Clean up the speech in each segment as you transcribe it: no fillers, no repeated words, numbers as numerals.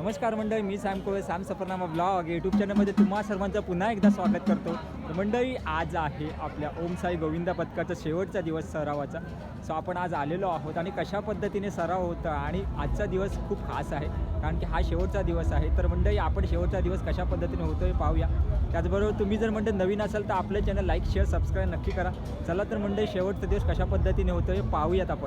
नमस्कार मंडळी, मी Sam कोळे, Sam Safarnama blog YouTube चॅनलमध्ये तुम्हा सर्वांचं पुन्हा एकदा स्वागत करतो. तर मंडळी, आज आहे आपल्या ओम साई गोविंदा पथकाचा शेवटचा दिवस सरावाचा. सो आपण आज आलेलो आहोत आणि कशा पद्धतीने सराव होता आणि आजचा दिवस खूप खास आहे कारण की हा शेवटचा दिवस आहे. तर मंडळी, आपण शेवटचा दिवस कशा पद्धतीने होतो हे पाहूया. त्याचबरोबर तुम्ही जर मंडळी नवीन असाल तर आपलं चॅनल लाईक शेअर सबस्क्राईब नक्की करा. चला तर मंडळी, शेवटचा दिवस कशा पद्धतीने होतो हे पाहूयात आपण.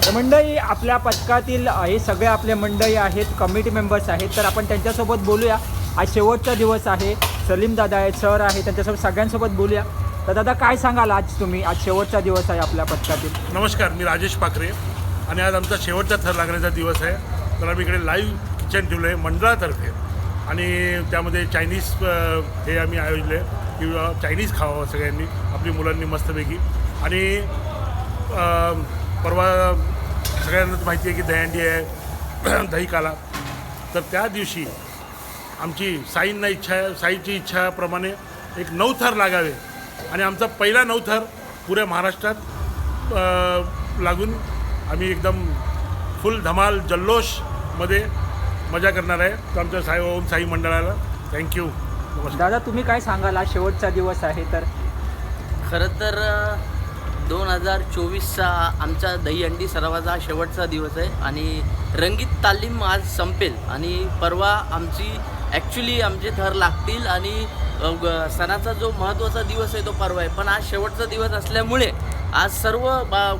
तर मंडळी आपल्या पथकातील हे सगळे आपले मंडळी आहेत, कमिटी मेंबर्स आहेत, तर आपण त्यांच्यासोबत बोलूया. आज शेवटचा दिवस आहे. सलीम दादा आहेत, सर आहे, त्यांच्यासोबत सगळ्यांसोबत बोलूया. तर दादा काय सांगाल आज तुम्ही, आज शेवटचा दिवस आहे आपल्या पथकातील? नमस्कार, मी राजेश पाखरे आणि आज आमचा शेवटचा थर लागण्याचा दिवस आहे. तर आम्ही इकडे लाईव्ह किचन ठेवलं आहे मंडळातर्फे आणि त्यामध्ये चायनीज हे आम्ही आयोजले की चायनीज खावं सगळ्यांनी, आपली मुलांनी मस्तपैकी. आणि परवा सगळ्यांनाच माहिती आहे की दहीहंडी आहे, दही काला. तर त्या दिवशी आमची साईंना इच्छा आहे, साईची इच्छाप्रमाणे एक 9 थर लागावे आणि आमचा पहिला 9 थर पुऱ्या महाराष्ट्रात लागून आम्ही एकदम फुल धमाल जल्लोषमध्ये मजा करणार आहे. तर आमच्या ओम साई मंडळाला थँक्यू. दादा तुम्ही काय सांगाल, आज शेवटचा दिवस आहे? तर खरं तर 2024चा आमचा दहीहंडी सरावाचा शेवटचा दिवस आहे आणि रंगीत तालीम आज संपेल आणि परवा ॲक्च्युली आमचे थर लागतील आणि सणाचा जो महत्त्वाचा दिवस आहे तो परवा आहे. पण आज शेवटचा दिवस असल्यामुळे आज सर्व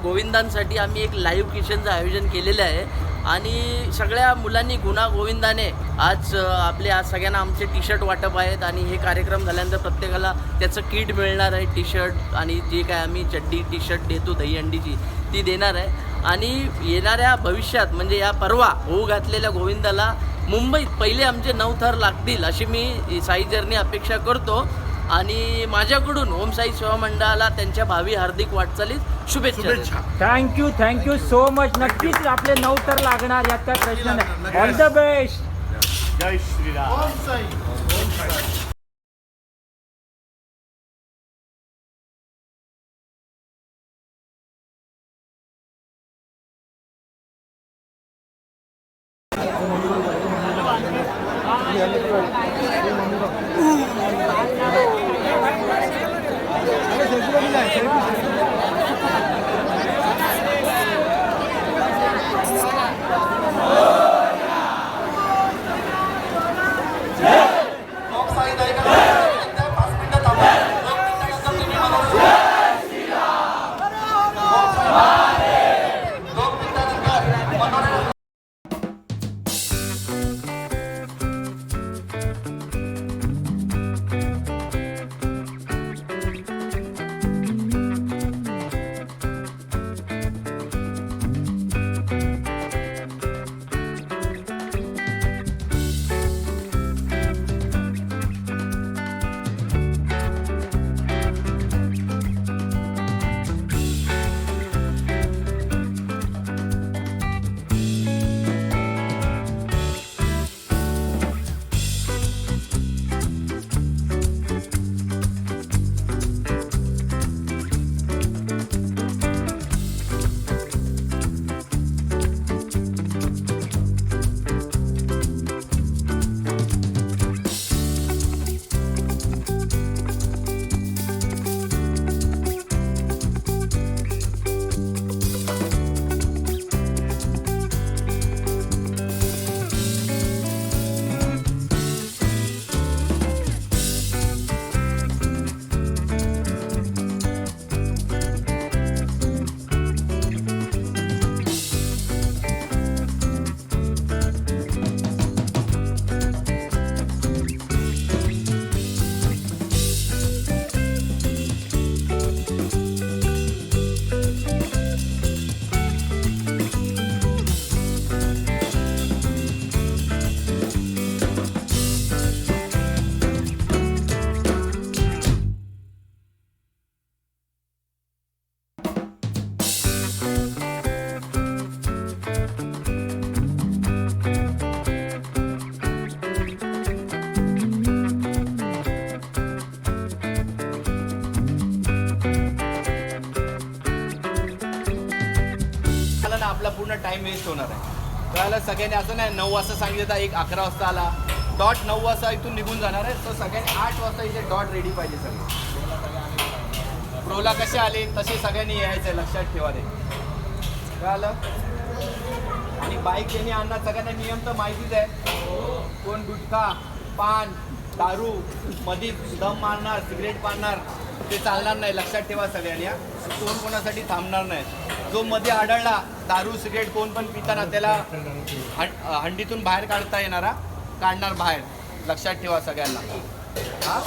गोविंदांसाठी आम्ही एक लाईव्ह किचनचं आयोजन केलेलं आहे आणि सगळ्या मुलांनी गुणागोविंदाने आज आज सगळ्यांना आमचे टी शर्ट वाटप आहेत आणि हे कार्यक्रम झाल्यानंतर प्रत्येकाला त्याचं किट मिळणार आहे. टी शर्ट आणि जे काय आम्ही चड्डी टी शर्ट देतो दहीहंडीची ती देणार आहे आणि येणाऱ्या भविष्यात म्हणजे या परवा होऊ घातलेल्या गोविंदाला मुंबईत पहिले आमचे 9 थर लागतील अशी मी साई जर्नी अपेक्षा करतो आणि माझ्याकडून ओम साई सेवा मंडळाला त्यांच्या भावी हार्दिक वाटचालीत शुभेच्छा. Thank you so much. नक्कीच आपले 9 तर लागणार, यात काय प्रश्न नाही. All the best. जय श्रीराम. ओम साई. ओम साई. आपला पूर्ण टाइम वेस्ट होणार आहे. त्याला सगळ्यांनी असं नाही 9 वाजता सांगितलं तर 11 वाजता आला डॉट 9 वाजता इथून निघून जाणार आहे. तर सगळ्यांनी 8 वाजता इथे डॉट रेडी पाहिजे. सगळे प्रोला कसे आले तसे सगळ्यांनी यायचं आहे, लक्षात ठेवा ते कळालं. आणि बाईक ज्यांनी आणणार सगळ्यांना नियम तर माहितीच आहे. कोण गुटखा पान दारू मध्ये दम मारणार सिगरेट मारणार ते चालणार नाही, लक्षात ठेवा सगळ्यांनी हा. कोण कोणासाठी थांबणार नाही. जो मध्ये आढळला दारू सिगरेट कोण पण पिताना त्याला हंडीतून बाहेर काढता येणारा काढणार बाहेर, लक्षात ठेवा सगळ्यांना हा.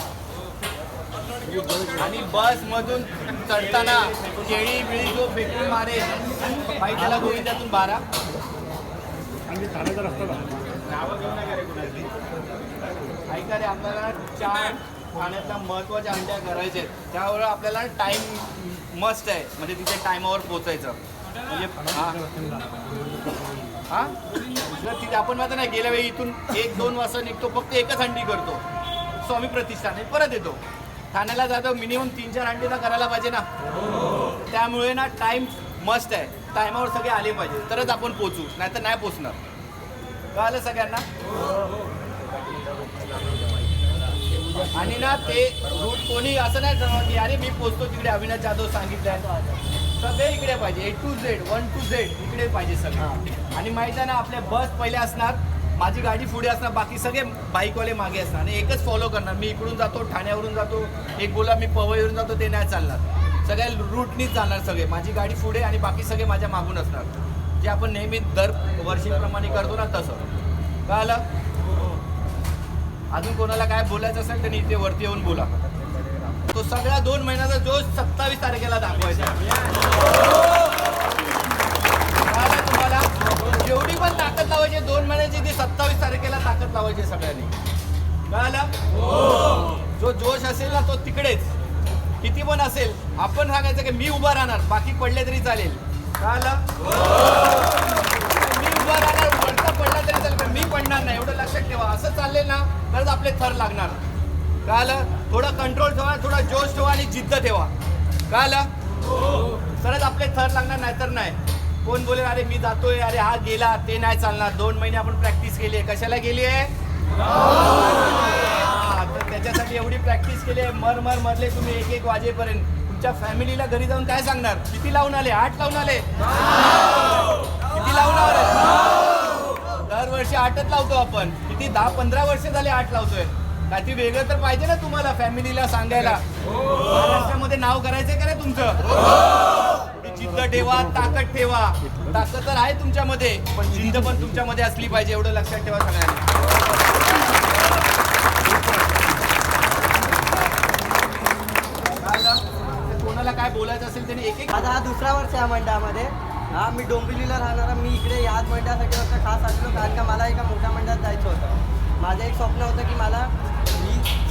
आणि बस मधून चढताना केळी बिळी जो फेकून मारे बाई त्याला गोविंद्यातून 12 ऐका रे, आपल्याला 4 खाण्याच्या महत्त्वाच्या अंड्या करायच्या आहेत. त्यावर आपल्याला टाइम मस्ट आहे, म्हणजे तिथे टायमावर पोचायचं. म्हणजे हा तिथे आपण मात्र नाही, गेल्या वेळी इथून 1-2 वाजता निघतो, फक्त एकच हंडी करतो स्वामी प्रतिष्ठाने, परत येतो. ठाण्याला जातो मिनिमम 3-4 हंडी तर करायला पाहिजे ना. त्यामुळे ना टाइम मस्ट आहे, टायमावर सगळे आले पाहिजे तरच आपण पोचू, नाहीतर नाही पोचणार. कळालं सगळ्यांना. आणि ना ते रूट कोणी असं नाही ठरवलं की अरे मी पोचतो तिकडे, अविनाश जाधव सांगितलंय, सगळे इकडे पाहिजे. A to Z 1 to Z इकडे पाहिजे सगळे. आणि माहिती आहे ना, आपल्या बस पहिले असणार, माझी गाडी पुढे असणार, बाकी सगळे बाईकवाले मागे असणार आणि एकच फॉलो करणार. मी इकडून जातो, ठाण्यावरून जातो, एक बोला मी पवईवरून जातो, ते नाही चालणार. सगळ्या रूटनीच चालणार सगळे. माझी गाडी पुढे आणि बाकी सगळे माझ्या मागून असणार, जे आपण नेहमी दर वर्षीप्रमाणे करतो ना तसं. कळालं. अजून कोणाला काय बोलायचं असेल त्यांनी इथे वरती येऊन बोला. तो सगळा 2 महिन्याचा जोश 27 तारखेला दाखवायचा. तुम्हाला जेवढी पण ताकद लावायची 2 महिन्याची, ती 27 तारखेला ताकद लावायची सगळ्यांनी. कळालं. जो जोश असेल ना तो तिकडेच, किती पण असेल आपण सांगायचं की मी उभा राहणार, बाकी पडले तरी चालेल. कळालं. मी उभा राहणार, वरचा पडला तरी चालेल, पण मी पडणार नाही, एवढं लक्षात ठेवा. असं चालले ना तरच आपले थर लागणार. कळालं. थोडा कंट्रोल ठेवा, थोडा जोश ठेवा आणि जिद्द ठेवा. कळालं. तरच आपले थर लागणार, नाहीतर नाही. कोण बोलेल अरे मी जातोय, अरे हा गेला, ते नाही चालणार. 2 महिने आपण प्रॅक्टिस केली आहे. कशाला केली आहे. तर त्याच्यासाठी एवढी प्रॅक्टिस केली आहे. मरले तुम्ही 1-1 वाजेपर्यंत. तुमच्या फॅमिलीला घरी जाऊन काय सांगणार. किती लावून आले. 8 लावून आले. किती लावून आले. दरवर्षी 8च लावतो आपण. किती 10-15 वर्ष झाले 8 लावतोय. काय ती वेगळं तर पाहिजे ना तुम्हाला फॅमिलीला सांगायला. महाराष्ट्रामध्ये नाव करायचंय का रे तुमचं. जिद्द ठेवा, ताकद ठेवा. ताकद तर आहे तुमच्यामध्ये, पण जिद्द पण तुमच्यामध्ये असली पाहिजे, एवढं लक्षात ठेवा सगळ्यांनी. कोणाला काय बोलायचं असेल त्याने एक माझा हा 2रा वर्ष या मंडळामध्ये. हा मी डोंबिवलीला राहणारा, मी इकडे याच मंडळासाठी होतं खास आलो, कारण का मला एका मोठ्या मंडळात जायचं होतं. माझं एक स्वप्न होतं की मला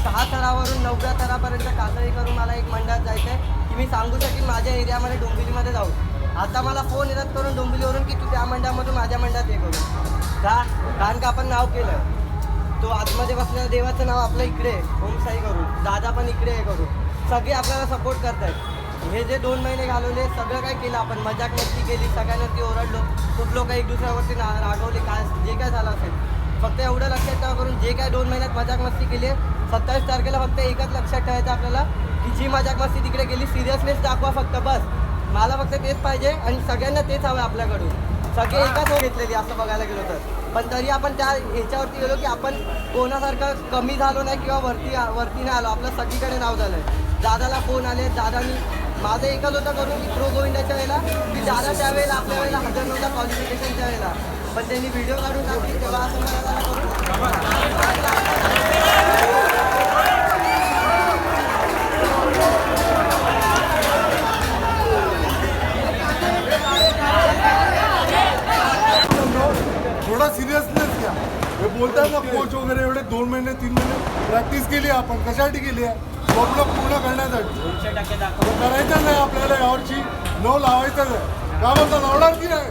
6 थरावरून 9व्या थरापर्यंत कासळी करून मला एक मंडळात जायचं आहे, की मी सांगू शकेन माझ्या एरियामध्ये डोंबिवलीमध्ये जाऊ. आता मला फोन येतात करून डोंबिवलीवरून की तू त्या मंडळामधून माझ्या मंडळात हे करू का, कारण का आपण नाव केलं. तो आतमध्ये बसलेल्या देवाचं नाव आपलं इकडे ओमसाई करू, दादा पण इकडे हे करू, सगळे आपल्याला सपोर्ट करत आहेत. हे जे 2 महिने घालवले सगळं काय केलं आपण, मजाक मस्ती केली, सगळ्यांवरती ओरडलो, खूप लोक एक दुसऱ्यावरती रागवले, काय जे काय झालं असेल. फक्त एवढं लक्षात ठेवा करून जे काय 2 महिन्यात मजाक मस्ती केली, 27 तारखेला फक्त एकच लक्षात ठेवायचं आपल्याला की जी मजाक मस्ती तिकडे गेली सिरियसनेस दाखवा फक्त, बस. मला फक्त तेच पाहिजे आणि सगळ्यांना तेच हवं आपल्याकडून. सगळे एकाच घेतलेली असं बघायला गेलो तर, पण तरी आपण त्या ह्याच्यावरती गेलो की आपण कोणासारखं कमी झालो नाही किंवा वरती नाही आलो, आपलं सगळीकडे नाव झालं आहे. दादाला फोन आले, दादानी माझं एकच होतं करून की प्रो गोविंदाच्या वेळेला की दादा त्यावेळेला आपल्या वेळेला हजर नव्हता क्वालिफिकेशनच्या वेळेला, पण त्यांनी व्हिडिओ काढून टाकली तेव्हा असं मला करून थोडा सिरियसनेस घ्या. हे बोलतात ना कोच वगैरे, एवढे 2 महिने 3 महिने प्रॅक्टिस केली आपण, कशासाठी केली आहे. स्वप्न पूर्ण करण्यासाठी. करायचं नाही आपल्याला यावर्षी 9 लावायचंच आहे. का म्हणता लावणार की नाही.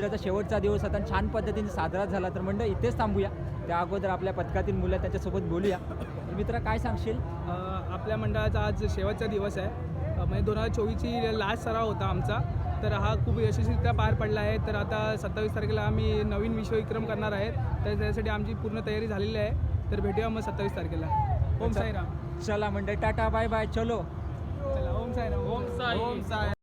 पथकाचा शेवटचा दिवस होता आणि छान पद्धतीने साजरा झाला. तर मंडळी इथेच थांबूया. त्या अगोदर आपल्या पथकातील मुलं त्यांच्यासोबत बोलूया. मित्र काय सांगशील? आपल्या मंडळाचा आज शेवटचा दिवस आहे. म्हणजे 2024ची लास्ट सराव होता आमचा, तर हा खूप यशस्वीरित्या पार पडला आहे. तर आता 27 तारखेला आम्ही नवीन विश्वविक्रम करणार आहेत, तर त्यासाठी आमची पूर्ण तयारी झालेली आहे. तर भेटूया मग 27 तारखेला. ओम साईराम. चला मंडळी, टाटा बाय बाय, चलो. चला, ओम साईराम. ओम साई.